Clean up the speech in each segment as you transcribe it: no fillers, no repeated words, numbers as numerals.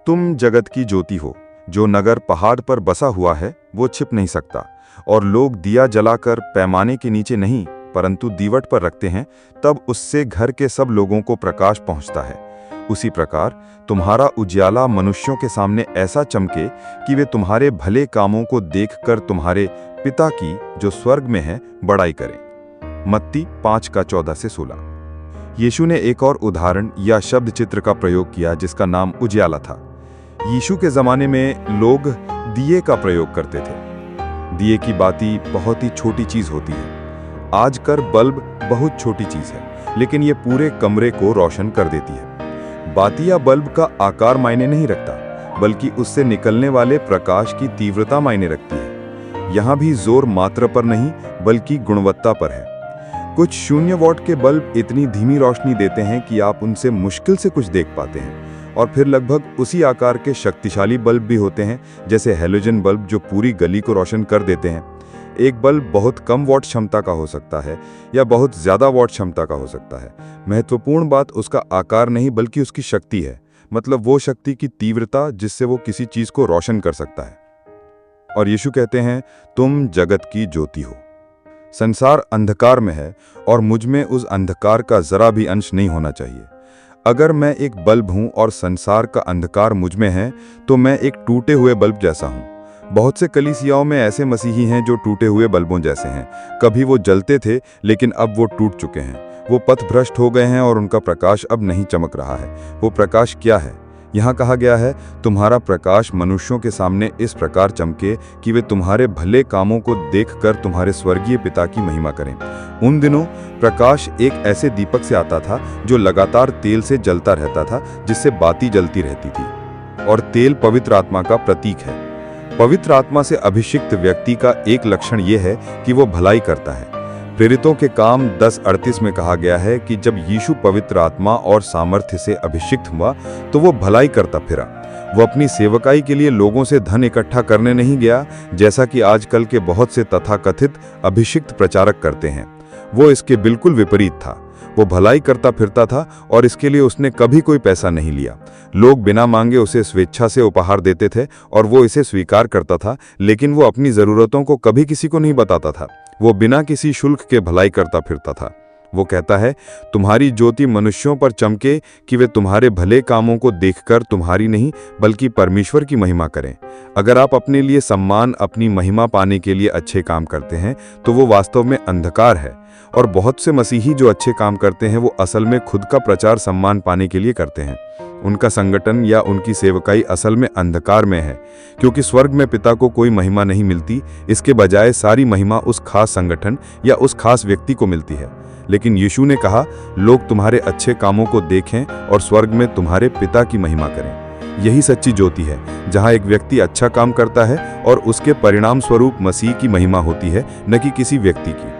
तुम जगत की ज्योति हो। जो नगर पहाड़ पर बसा हुआ है वो छिप नहीं सकता, और लोग दिया जलाकर पैमाने के नीचे नहीं परंतु दीवट पर रखते हैं, तब उससे घर के सब लोगों को प्रकाश पहुंचता है। उसी प्रकार तुम्हारा उजियाला मनुष्यों के सामने ऐसा चमके कि वे तुम्हारे भले कामों को देखकर तुम्हारे पिता की जो स्वर्ग में है बड़ाई करें। मत्ती 5:14-16। यीशु ने एक और उदाहरण या शब्द चित्र का प्रयोग किया जिसका नाम उजियाला था। यीशु के जमाने में लोग दिए का प्रयोग करते थे। दिए की बाती बहुत ही छोटी चीज होती है। आजकल बल्ब बहुत छोटी चीज है, लेकिन ये पूरे कमरे को रोशन कर देती है। बाती या बल्ब का आकार मायने नहीं रखता, बल्कि उससे निकलने वाले प्रकाश की तीव्रता मायने रखती है। यहाँ भी जोर मात्रा पर नहीं बल्कि गुणवत्ता पर है। कुछ 0 वॉट के बल्ब इतनी धीमी रोशनी देते हैं कि आप उनसे मुश्किल से कुछ देख पाते हैं, और फिर लगभग उसी आकार के शक्तिशाली बल्ब भी होते हैं, जैसे हैलोजन बल्ब जो पूरी गली को रोशन कर देते हैं। एक बल्ब बहुत कम वॉट क्षमता का हो सकता है या बहुत ज्यादा वॉट क्षमता का हो सकता है। महत्वपूर्ण बात उसका आकार नहीं बल्कि उसकी शक्ति है, मतलब वो शक्ति की तीव्रता जिससे वो किसी चीज को रोशन कर सकता है। और यीशु कहते हैं, तुम जगत की ज्योति हो। संसार अंधकार में है और मुझ में उस अंधकार का जरा भी अंश नहीं होना चाहिए। अगर मैं एक बल्ब हूं और संसार का अंधकार मुझ में है, तो मैं एक टूटे हुए बल्ब जैसा हूं। बहुत से कलीसियाओं में ऐसे मसीही हैं जो टूटे हुए बल्बों जैसे हैं। कभी वो जलते थे, लेकिन अब वो टूट चुके हैं। वो पथभ्रष्ट हो गए हैं और उनका प्रकाश अब नहीं चमक रहा है। वो प्रकाश क्या है? यहाँ कहा गया है, तुम्हारा प्रकाश मनुष्यों के सामने इस प्रकार चमके कि वे तुम्हारे भले कामों को देखकर तुम्हारे स्वर्गीय पिता की महिमा करें। उन दिनों प्रकाश एक ऐसे दीपक से आता था जो लगातार तेल से जलता रहता था, जिससे बाती जलती रहती थी। और तेल पवित्र आत्मा का प्रतीक है। पवित्र आत्मा से अभिषिक्त व्यक्ति का एक लक्षण यह है कि वो भलाई करता है। प्रेरितों के काम 10:38 में कहा गया है कि जब यीशु पवित्र आत्मा और सामर्थ्य से अभिषिक्त हुआ तो वो भलाई करता फिरा। वो अपनी सेवकाई के लिए लोगों से धन इकट्ठा करने नहीं गया, जैसा कि आजकल के बहुत से तथाकथित अभिषिक्त प्रचारक करते हैं। वो इसके बिल्कुल विपरीत था। वो भलाई करता फिरता था और इसके लिए उसने कभी कोई पैसा नहीं लिया। लोग बिना मांगे उसे स्वेच्छा से उपहार देते थे और वो इसे स्वीकार करता था, लेकिन वो अपनी जरूरतों को कभी किसी को नहीं बताता था। वो बिना किसी शुल्क के भलाई करता फिरता था। वो कहता है, तुम्हारी ज्योति मनुष्यों पर चमके कि वे तुम्हारे भले कामों को देखकर तुम्हारी नहीं बल्कि परमेश्वर की महिमा करें। अगर आप अपने लिए सम्मान, अपनी महिमा पाने के लिए अच्छे काम करते हैं तो वो वास्तव में अंधकार है। और बहुत से मसीही जो अच्छे काम करते हैं वो असल में खुद का प्रचार सम्मान पाने के लिए करते हैं। उनका संगठन या उनकी सेवकाई असल में अंधकार में है, क्योंकि स्वर्ग में पिता को कोई महिमा नहीं मिलती। इसके बजाय सारी महिमा उस खास संगठन या उस खास व्यक्ति को मिलती है। लेकिन यीशु ने कहा, लोग तुम्हारे अच्छे कामों को देखें और स्वर्ग में तुम्हारे पिता की महिमा करें। यही सच्ची ज्योति है, जहां एक व्यक्ति अच्छा काम करता है और उसके परिणाम स्वरूप मसीह की महिमा होती है, न कि किसी व्यक्ति की।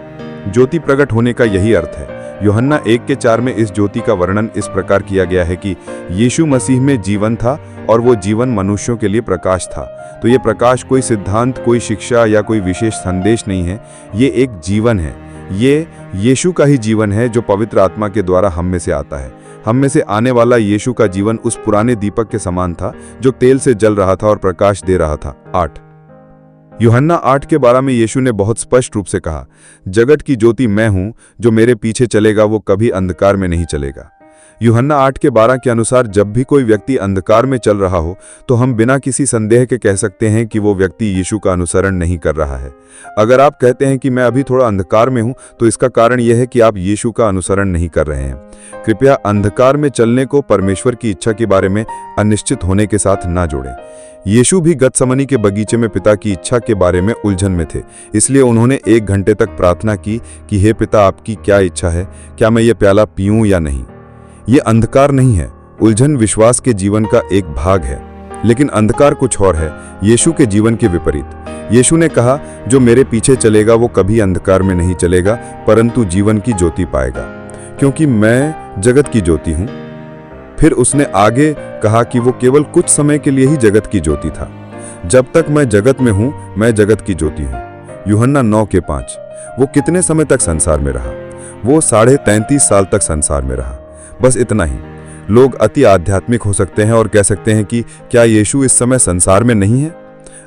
ज्योति प्रकट होने का यही अर्थ है। यूहन्ना 1:4 में इस ज्योति का वर्णन इस प्रकार किया गया है कि यीशु मसीह में जीवन था और वो जीवन मनुष्यों के लिए प्रकाश था। तो ये प्रकाश कोई सिद्धांत, कोई शिक्षा या कोई विशेष संदेश नहीं है। ये एक जीवन है। ये यीशु का ही जीवन है जो पवित्र आत्मा के द्वारा हम में से आता है। हम में से आने वाला यीशु का जीवन उस पुराने दीपक के समान था जो तेल से जल रहा था और प्रकाश दे रहा था। 8 यूहन्ना 8:12 में यीशु ने बहुत स्पष्ट रूप से कहा, जगत की ज्योति मैं हूं, जो मेरे पीछे चलेगा वो कभी अंधकार में नहीं चलेगा। यूहन्ना 8:12 के अनुसार जब भी कोई व्यक्ति अंधकार में चल रहा हो तो हम बिना किसी संदेह के कह सकते हैं कि वो व्यक्ति यीशु का अनुसरण नहीं कर रहा है। अगर आप कहते हैं कि मैं अभी थोड़ा अंधकार में हूं, तो इसका कारण यह है कि आप यीशु का अनुसरण नहीं कर रहे हैं। कृपया अंधकार में चलने को परमेश्वर की इच्छा के बारे में अनिश्चित होने के साथ ना जोड़ें। यीशु भी गतसमनी के बगीचे में पिता की इच्छा के बारे में उलझन में थे, इसलिए उन्होंने 1 घंटे तक प्रार्थना की कि हे पिता, आपकी क्या इच्छा है? क्या मैं ये प्याला पीऊं या नहीं? ये अंधकार नहीं है। उलझन विश्वास के जीवन का एक भाग है, लेकिन अंधकार कुछ और है, यीशु के जीवन के विपरीत। यीशु ने कहा, जो मेरे पीछे चलेगा वो कभी अंधकार में नहीं चलेगा परंतु जीवन की ज्योति पाएगा, क्योंकि मैं जगत की ज्योति हूं। फिर उसने आगे कहा कि वो केवल कुछ समय के लिए ही जगत की ज्योति था। जब तक मैं जगत में हूं, मैं जगत की ज्योति हूं। यूहन्ना 9:5। वो कितने समय तक संसार में रहा? वो 33.5 साल तक संसार में रहा। बस इतना ही। लोग अति आध्यात्मिक हो सकते हैं और कह सकते हैं कि क्या यीशु इस समय संसार में नहीं है?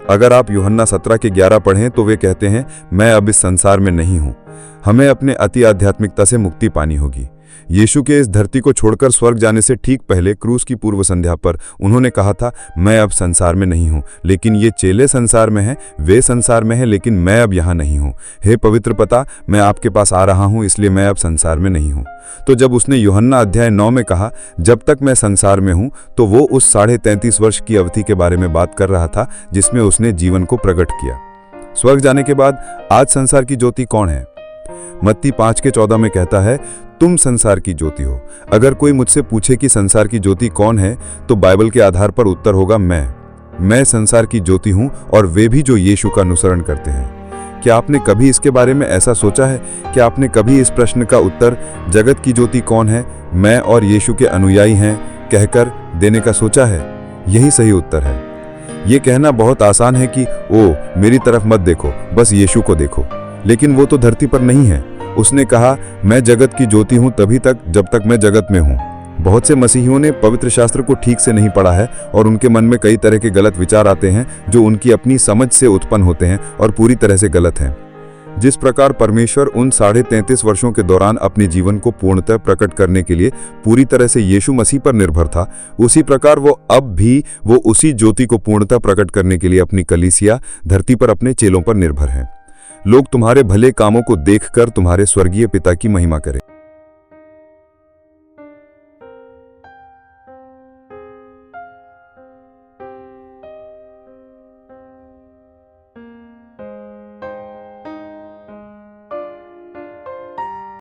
अगर आप यूहन्ना 17:11 पढ़ें तो वे कहते हैं, मैं अब इस संसार में नहीं हूं। हमें अपने अति आध्यात्मिकता से मुक्ति पानी होगी। यीशु के इस धरती को छोड़कर स्वर्ग जाने से ठीक पहले क्रूस की पूर्व संध्या पर उन्होंने कहा था, मैं अब संसार में नहीं हूं, लेकिन ये चेले संसार में हैं, वे संसार में हैं, लेकिन मैं अब यहाँ नहीं हूं। हे पवित्र पिता, मैं आपके पास आ रहा हूं, इसलिए मैं अब संसार में नहीं हूं। तो जब उसने यूहन्ना अध्याय 9 में कहा, जब तक मैं संसार में हूं, तो वो उस 33.5 वर्ष की अवधि के बारे में बात कर रहा था जिसमें उसने जीवन को प्रकट किया। स्वर्ग जाने के बाद आज संसार की ज्योति कौन है? मत्ती 5:14 में कहता है, तुम संसार की ज्योति हो। अगर कोई मुझसे पूछे कि संसार की ज्योति कौन है, तो बाइबल के आधार पर उत्तर होगा, मैं संसार की ज्योति हूं, और वे भी जो यीशु का अनुसरण करते हैं। क्या आपने कभी इसके बारे में ऐसा सोचा है? क्या आपने कभी इस प्रश्न का उत्तर, जगत की ज्योति कौन है, मैं और यीशु के अनुयायी हैं, कहकर देने का सोचा है? यही सही उत्तर है। ये कहना बहुत आसान है कि ओ मेरी तरफ मत देखो, बस यीशु को देखो, लेकिन वो तो धरती पर नहीं है। उसने कहा, मैं जगत की ज्योति हूं तभी तक जब तक मैं जगत में हूं। बहुत से मसीहियों ने पवित्र शास्त्र को ठीक से नहीं पढ़ा है और उनके मन में कई तरह के गलत विचार आते हैं जो उनकी अपनी समझ से उत्पन्न होते हैं और पूरी तरह से गलत हैं। जिस प्रकार परमेश्वर उन 33.5 वर्षों के दौरान अपने जीवन को पूर्णतः प्रकट करने के लिए पूरी तरह से यीशु मसीह पर निर्भर था, उसी प्रकार वो उसी ज्योति को पूर्णतः प्रकट करने के लिए अपनी कलीसिया धरती पर अपने चेलों पर निर्भर है। लोग तुम्हारे भले कामों को देखकर तुम्हारे स्वर्गीय पिता की महिमा करें।